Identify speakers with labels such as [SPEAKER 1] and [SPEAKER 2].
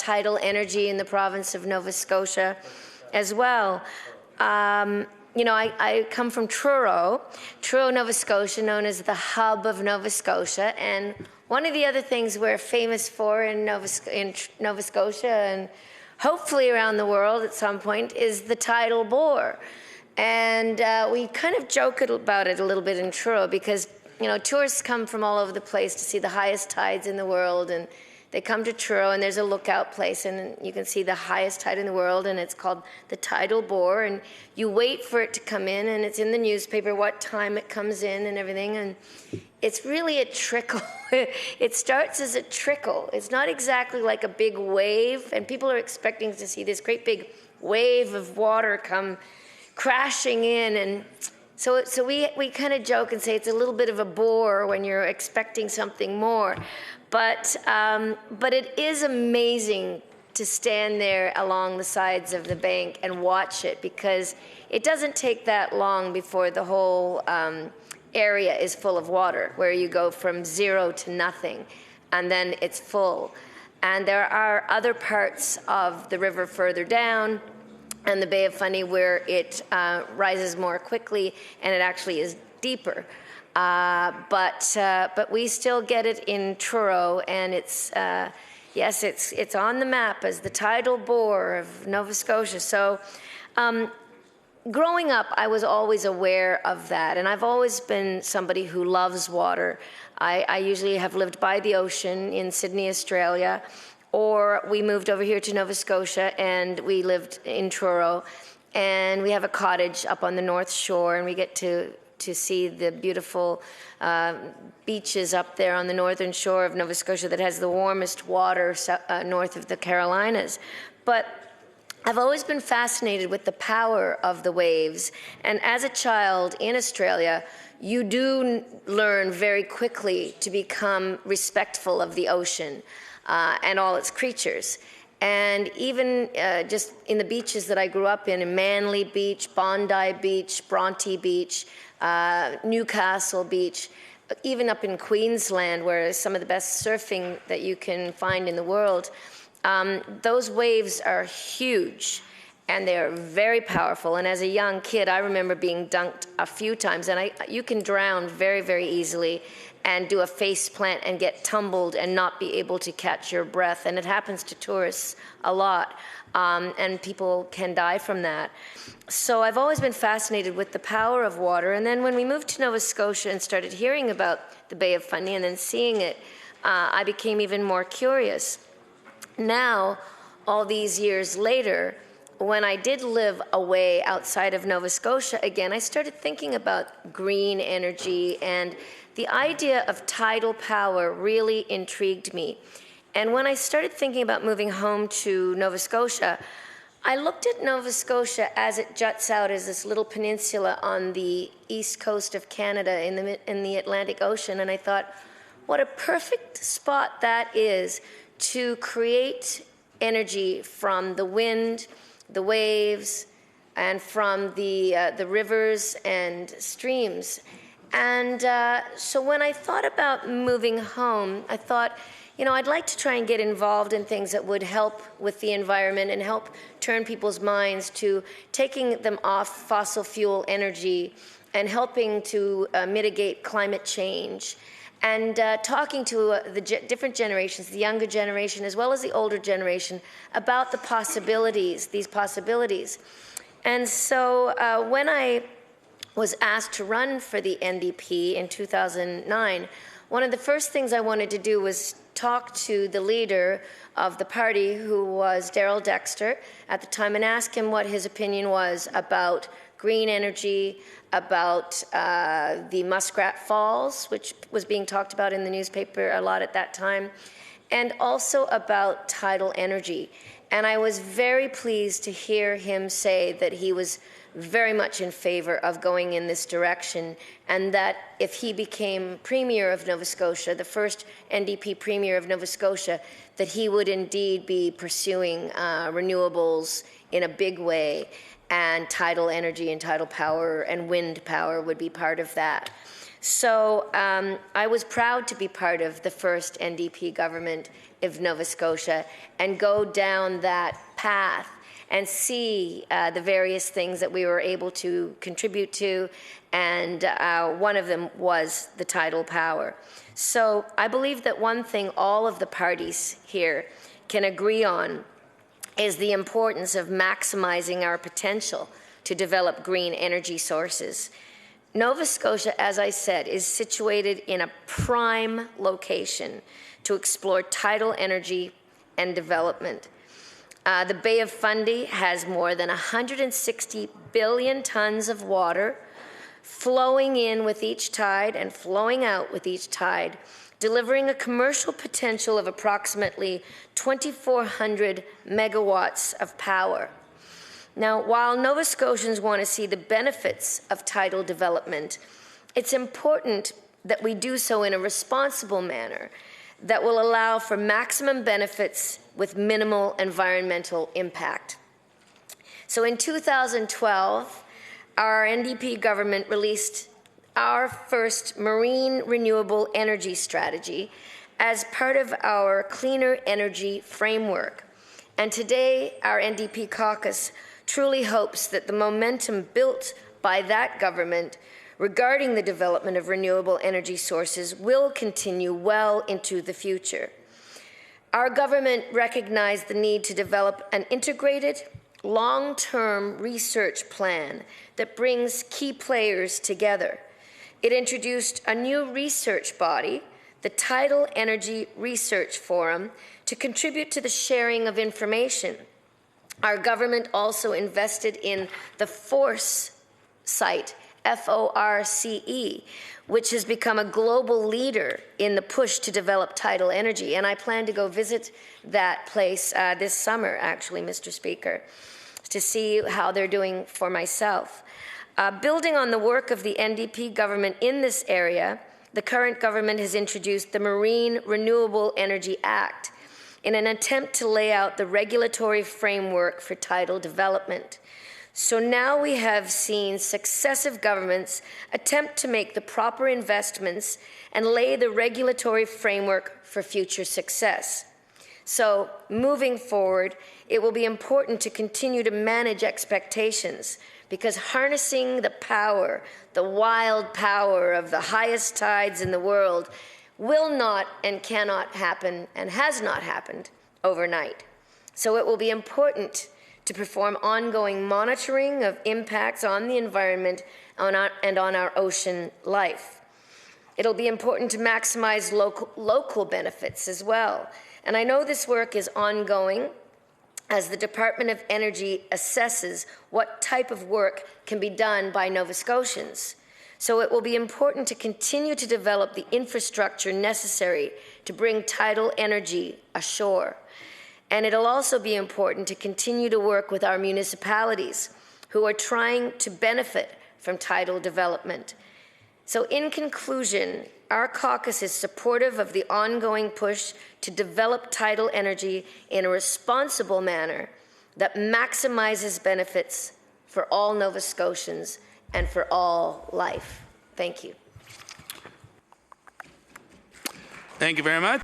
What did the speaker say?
[SPEAKER 1] tidal energy in the province of Nova Scotia as well. You know, I come from Truro, Nova Scotia, known as the hub of Nova Scotia. And one of the other things we're famous for in Nova Scotia and hopefully around the world at some point is the tidal bore. And we kind of joke about it a little bit in Truro because, you know, tourists come from all over the place to see the highest tides in the world, and they come to Truro, and there's a lookout place, and you can see the highest tide in the world, and it's called the tidal bore, and you wait for it to come in, and it's in the newspaper what time it comes in and everything, and it's really a trickle. It starts as a trickle. It's not exactly like a big wave, and people are expecting to see this great big wave of water come crashing in, and so we kind of joke and say it's a little bit of a bore when you're expecting something more, but it is amazing to stand there along the sides of the bank and watch it, because it doesn't take that long before the whole area is full of water, where you go from zero to nothing, and then it's full. And there are other parts of the river further down and the Bay of Fundy where it rises more quickly and it actually is deeper. But we still get it in Truro, and it's yes, it's on the map as the tidal bore of Nova Scotia. So growing up, I was always aware of that, and I've always been somebody who loves water. I usually have lived by the ocean in Sydney, Australia, or we moved over here to Nova Scotia and we lived in Truro, and we have a cottage up on the North Shore, and we get to see the beautiful beaches up there on the northern shore of Nova Scotia that has the warmest water north of the Carolinas. But I've always been fascinated with the power of the waves, and as a child in Australia, you do learn very quickly to become respectful of the ocean and all its creatures. And even just in the beaches that I grew up in Manly Beach, Bondi Beach, Bronte Beach, Newcastle Beach, even up in Queensland, where some of the best surfing that you can find in the world, those waves are huge and they're very powerful. And as a young kid, I remember being dunked a few times, and you can drown very, very easily and do a face plant and get tumbled and not be able to catch your breath. And it happens to tourists a lot, and people can die from that. So I've always been fascinated with the power of water. And then when we moved to Nova Scotia and started hearing about the Bay of Fundy and then seeing it, I became even more curious. Now, all these years later, when I did live away outside of Nova Scotia again, I started thinking about green energy, and the idea of tidal power really intrigued me. And when I started thinking about moving home to Nova Scotia, I looked at Nova Scotia as it juts out as this little peninsula on the east coast of Canada in the Atlantic Ocean, and I thought, what a perfect spot that is to create energy from the wind, the waves, and from the rivers and streams. And so when I thought about moving home, I thought, you know, I'd like to try and get involved in things that would help with the environment and help turn people's minds to taking them off fossil fuel energy and helping to mitigate climate change. And talking to the different generations, the younger generation as well as the older generation, about the possibilities, these possibilities. And so when I was asked to run for the NDP in 2009, one of the first things I wanted to do was talk to the leader of the party, who was Darrell Dexter at the time, and ask him what his opinion was about green energy, about the Muskrat Falls, which was being talked about in the newspaper a lot at that time, and also about tidal energy. And I was very pleased to hear him say that he was very much in favor of going in this direction, and that if he became Premier of Nova Scotia, the first NDP Premier of Nova Scotia, that he would indeed be pursuing renewables in a big way, and tidal energy and tidal power and wind power would be part of that. So I was proud to be part of the first NDP government of Nova Scotia and go down that path and see the various things that we were able to contribute to, and one of them was the tidal power. So I believe that one thing all of the parties here can agree on is the importance of maximizing our potential to develop green energy sources. Nova Scotia, as I said, is situated in a prime location to explore tidal energy and development. The Bay of Fundy has more than 160 billion tons of water flowing in with each tide and flowing out with each tide, delivering a commercial potential of approximately 2,400 megawatts of power. Now, while Nova Scotians want to see the benefits of tidal development, it's important that we do so in a responsible manner that will allow for maximum benefits with minimal environmental impact. So in 2012, our NDP government released our first marine renewable energy strategy as part of our cleaner energy framework. And today, our NDP caucus truly hopes that the momentum built by that government regarding the development of renewable energy sources will continue well into the future. Our government recognized the need to develop an integrated, long-term research plan that brings key players together. It introduced a new research body, the Tidal Energy Research Forum, to contribute to the sharing of information. Our government also invested in the FORCE site, FORCE, which has become a global leader in the push to develop tidal energy. And I plan to go visit that place this summer, actually, Mr. Speaker, to see how they're doing for myself. Building on the work of the NDP government in this area, the current government has introduced the Marine Renewable Energy Act in an attempt to lay out the regulatory framework for tidal development. So now we have seen successive governments attempt to make the proper investments and lay the regulatory framework for future success. So moving forward, it will be important to continue to manage expectations, because harnessing the power, the wild power of the highest tides in the world will not and cannot happen and has not happened overnight. So it will be important to perform ongoing monitoring of impacts on the environment and on our ocean life. It'll be important to maximize local benefits as well. And I know this work is ongoing as the Department of Energy assesses what type of work can be done by Nova Scotians. So it will be important to continue to develop the infrastructure necessary to bring tidal energy ashore. And it'll also be important to continue to work with our municipalities who are trying to benefit from tidal development. So in conclusion, our caucus is supportive of the ongoing push to develop tidal energy in a responsible manner that maximizes benefits for all Nova Scotians and for all life. Thank you.
[SPEAKER 2] Thank you very much.